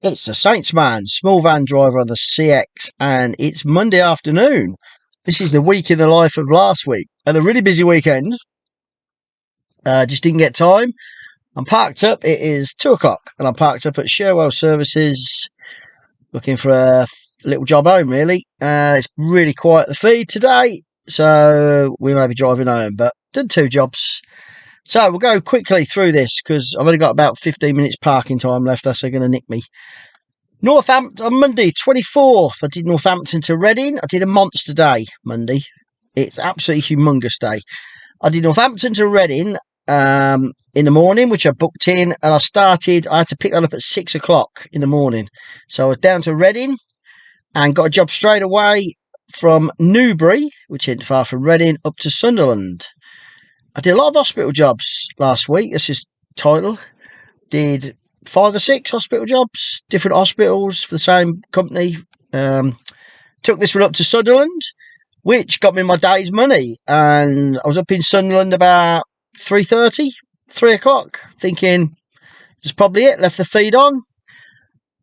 It's the Saints man, small van driver on the CX, and it's Monday afternoon. This is the week in the life of last week, and a really busy weekend. Just didn't get time. I'm parked up. It is 2 o'clock, and I'm parked up at Sherwell Services, looking for a little job home. Really, it's really quiet at the feed today, so we may be driving home. But done 2 jobs. So we'll go quickly through this because I've only got about 15 minutes parking time left. That's going to nick me. Northampton on Monday, 24th. I did Northampton to Reading. I did a monster day Monday. It's absolutely humongous day. I did Northampton to Reading in the morning, which I booked in, and I had to pick that up at 6 o'clock in the morning. So I was down to Reading and got a job straight away from Newbury, which isn't far from Reading, up to Sunderland. I did a lot of hospital jobs last week. That's just title. Did 5 or 6 hospital jobs, different hospitals for the same company. Took this one up to Sunderland, which got me my day's money. And I was up in Sunderland about 3:30, 3 o'clock, thinking that's probably it. Left the feed on.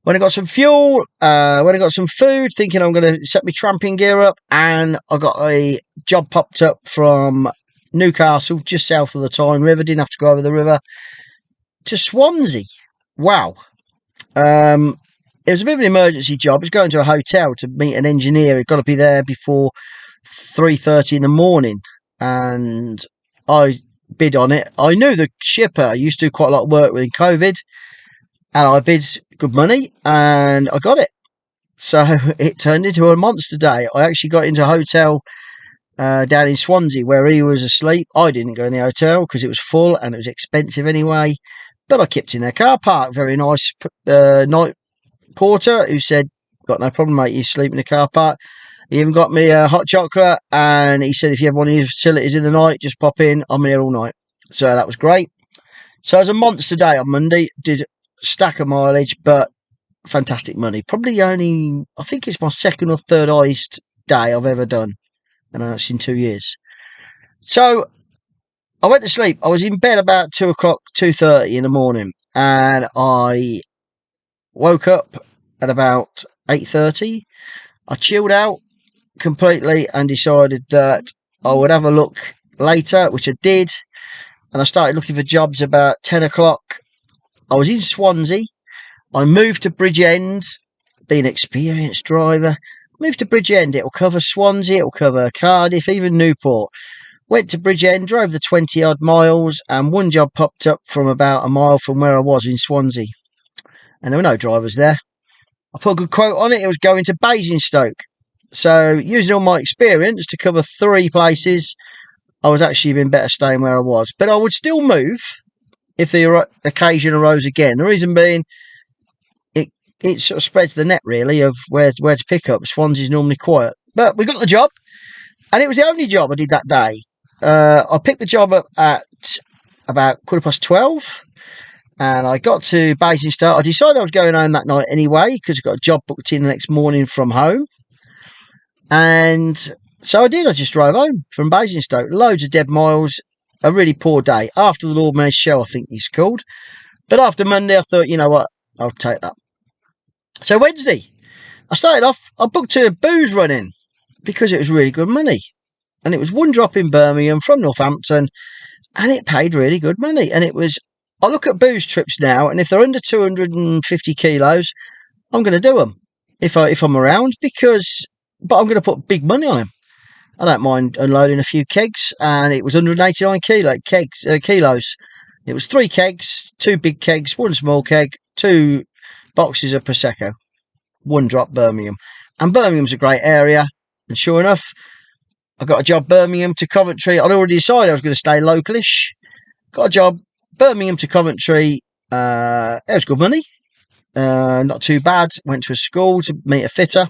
When I got some fuel, when I got some food, thinking I'm going to set my tramping gear up, and I got a job popped up from Newcastle, just south of the Tyne River. Didn't have to go over the river, to Swansea. Wow. It was a bit of an emergency job. It was going to a hotel to meet an engineer. He'd got to be there before 3:30 in the morning, and I bid on it. I knew the shipper. I used to do quite a lot of work with in COVID, and I bid good money, and I got it. So it turned into a monster day. I actually got into a hotel down in Swansea where he was asleep. I didn't go in the hotel because it was full and it was expensive anyway. But I kept in their car park. Very nice night porter who said, "Got no problem, mate. You sleep in the car park." He even got me a hot chocolate, and he said, "If you ever want to use facilities in the night, just pop in. I'm here all night." So that was great. So it was a monster day on Monday. Did a stack of mileage, but fantastic money. Probably only, I think it's my second or third highest day I've ever done, and that's in 2 years. So I went to sleep. I was in bed about 2 o'clock, 2:30 in the morning, and I woke up at about 8:30. I chilled out completely and decided that I would have a look later, which I did, and I started looking for jobs about 10 o'clock. I was in Swansea. I moved to Bridgend, being an experienced driver. Moved to Bridgend. It'll cover Swansea, it'll cover Cardiff, even Newport. Went to Bridgend, drove the 20 odd miles, and one job popped up from about a mile from where I was in Swansea. And there were no drivers there. I put a good quote on it. It was going to Basingstoke. So using all my experience to cover 3 places, I was actually been better staying where I was. But I would still move if the occasion arose again. The reason being, it sort of spreads the net really of where to pick up. Swansea's normally quiet. But we got the job, and it was the only job I did that day. I picked the job up at about 12:15, and I got to Basingstoke. I decided I was going home that night anyway because I got a job booked in the next morning from home. And so I did. I just drove home from Basingstoke. Loads of dead miles. A really poor day. After the Lord Mayor's show, I think he's called. But after Monday, I thought, you know what? I'll take that. So Wednesday, I started off, I booked a booze run in because it was really good money. And it was one drop in Birmingham from Northampton, and it paid really good money. And it was, I look at booze trips now, and if they're under 250 kilos, I'm going to do them if I'm around, but I'm going to put big money on them. I don't mind unloading a few kegs, and it was 189 kilos. It was 3 kegs, 2 big kegs, 1 small keg, 2 boxes of Prosecco, 1 drop Birmingham. And Birmingham's a great area, and sure enough, I got a job Birmingham to Coventry. I'd already decided I was going to stay localish. Got a job Birmingham to Coventry. It was good money, not too bad. Went to a school to meet a fitter,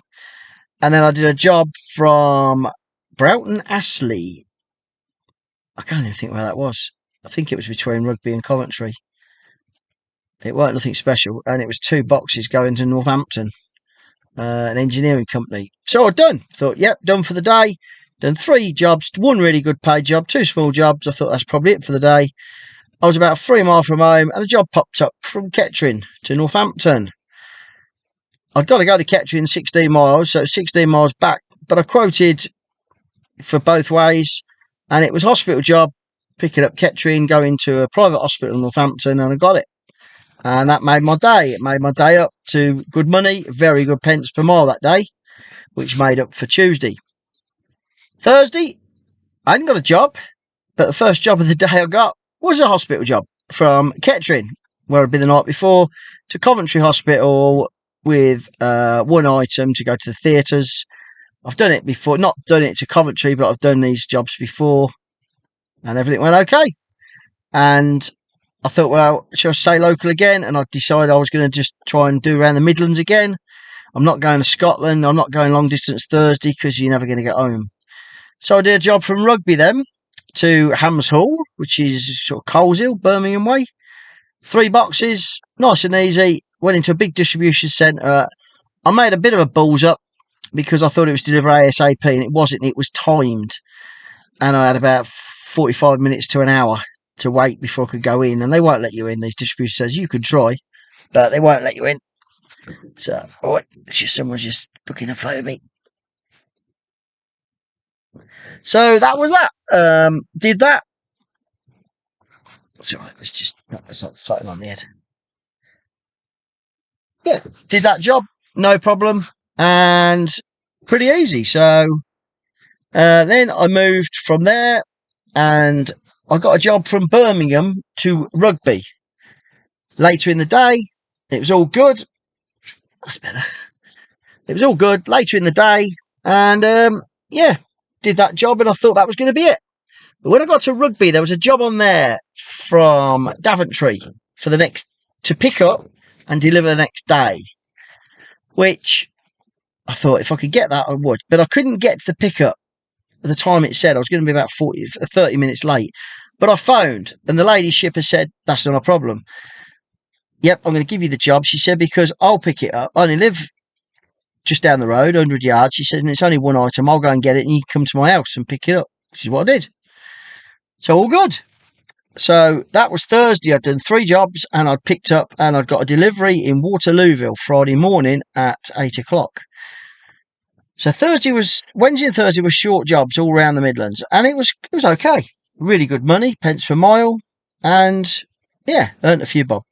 and then I did a job from Broughton Astley. I can't even think where that was. I think it was between Rugby and Coventry. It weren't nothing special, and it was 2 boxes going to Northampton, an engineering company. So I'd done. Thought, yep, done for the day. Done 3 jobs, 1 really good paid job, 2 small jobs. I thought that's probably it for the day. I was about 3 miles from home, and a job popped up from Kettering to Northampton. I've got to go to Kettering 16 miles, so 16 miles back. But I quoted for both ways, and it was hospital job, picking up Kettering, going to a private hospital in Northampton, and I got it. And that made my day. It made my day up to good money, very good pence per mile that day, which made up for Tuesday. Thursday, I hadn't got a job, but the first job of the day I got was a hospital job from Kettering, where I'd been the night before, to Coventry Hospital with one item to go to the theatres. I've done it before, not done it to Coventry, but I've done these jobs before, and everything went okay. And I thought, well, should I stay local again? And I decided I was going to just try and do around the Midlands again. I'm not going to Scotland. I'm not going long distance Thursday because you're never going to get home. So I did a job from Rugby then to Hams Hall, which is sort of Coleshill, Birmingham way. 3 boxes, nice and easy. Went into a big distribution centre. I made a bit of a balls up because I thought it was delivered ASAP, and it wasn't. It was timed. And I had about 45 minutes to an hour to wait before I could go in, and they won't let you in. These distributors says you could try, but they won't let you in. So, someone's just booking a photo of me. So that was that. Did that. That's all right. That's not floating on the head. Yeah, did that job, no problem, and pretty easy. So then I moved from there, and I got a job from Birmingham to Rugby. Later in the day, it was all good. That's better. It was all good later in the day, and yeah, did that job, and I thought that was going to be it. But when I got to Rugby, there was a job on there from Daventry for to pick up and deliver the next day, which I thought if I could get that, I would. But I couldn't get to the pickup at the time it said. I was going to be about 30 minutes late. But I phoned, and the lady shipper said, that's not a problem. Yep, I'm going to give you the job, she said, because I'll pick it up. I only live just down the road, 100 yards. She said, and it's only one item. I'll go and get it, and you can come to my house and pick it up, which is what I did. So all good. So that was Thursday. I'd done 3 jobs, and I'd picked up, and I'd got a delivery in Waterlooville Friday morning at 8 o'clock. So Wednesday and Thursday was short jobs all around the Midlands, and it was okay. Really good money, pence per mile, and yeah, earned a few bob.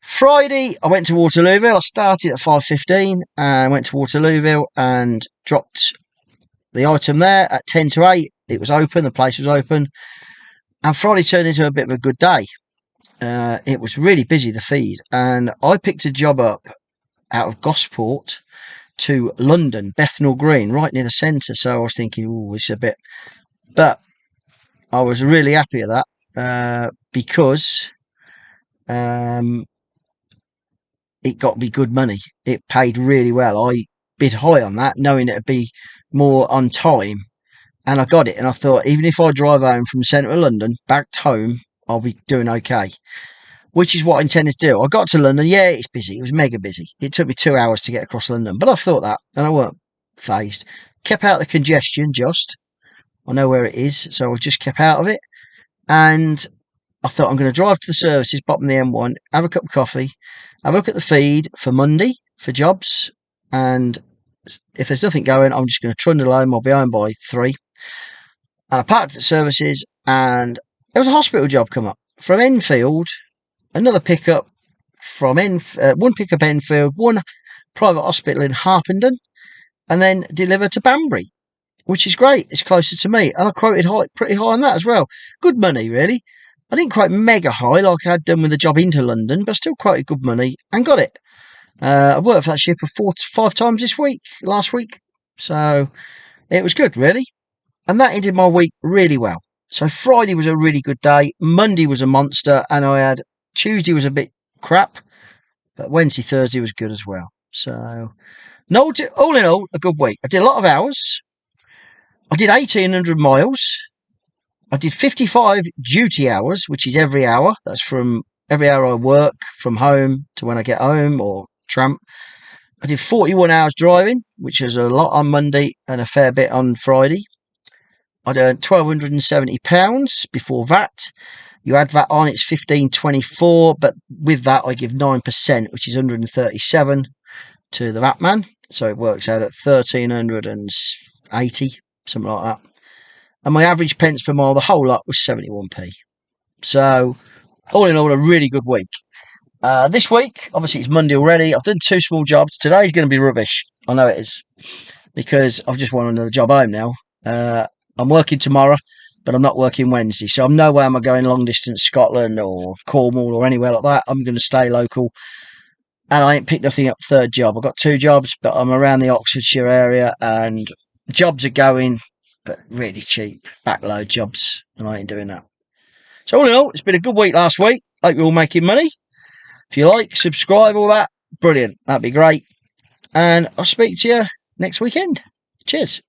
Friday, I went to Waterlooville. I started at 5:15 and went to Waterlooville and dropped the item there at 10 to 8. It was open, the place was open, and Friday turned into a bit of a good day. It was really busy, the feed, and I picked a job up out of Gosport to London, Bethnal Green, right near the centre. So I was thinking, oh, it's a bit, but I was really happy at that because it got me good money. It paid really well. I bid high on that, knowing it'd be more on time, and I got it. And I thought, even if I drive home from the centre of London back home, I'll be doing okay. Which is what I intended to do. I got to London. Yeah, it's busy. It was mega busy. It took me 2 hours to get across London, but I thought that, and I weren't phased. Kept out the congestion. I know where it is, so I just kept out of it. And I thought, I'm going to drive to the services, bottom of the M1, have a cup of coffee, have a look at the feed for Monday for jobs, and if there's nothing going, I'm just going to trundle home. I'll be home by 3. And I parked at the services, and there was a hospital job come up from Enfield. Another pickup from one pickup Enfield, one private hospital in Harpenden, and then delivered to Banbury, which is great. It's closer to me, and I quoted pretty high on that as well. Good money, really. I didn't quote mega high like I had done with the job into London, but I still quoted good money and got it. I worked for that shipper 5 times last week, so it was good, really. And that ended my week really well. So Friday was a really good day. Monday was a monster, and Tuesday was a bit crap, but Wednesday, Thursday was good as well. So, all in all, a good week. I did a lot of hours. I did 1,800 miles. I did 55 duty hours, which is every hour. That's from every hour I work from home to when I get home or tramp. I did 41 hours driving, which is a lot on Monday and a fair bit on Friday. I'd earned £1,270 before VAT. You add that on, it's 1,524, but with that I give 9%, which is 137. to the VAT man. So it works out at 1,380, something like that. And my average pence per mile, the whole lot, was 71p. So all in all, a really good week. This week, obviously it's Monday already. I've done 2 small jobs. Today's going to be rubbish. I know it is. Because I've just won another job home now. I'm working tomorrow, but I'm not working Wednesday. So I'm nowhere am I going long distance Scotland or Cornwall or anywhere like that. I'm going to stay local. And I ain't picked nothing up third job. I've got 2 jobs, but I'm around the Oxfordshire area and jobs are going, but really cheap. Backload jobs. And I ain't doing that. So all in all, it's been a good week last week. Hope you're all making money. If you like, subscribe, all that. Brilliant. That'd be great. And I'll speak to you next weekend. Cheers.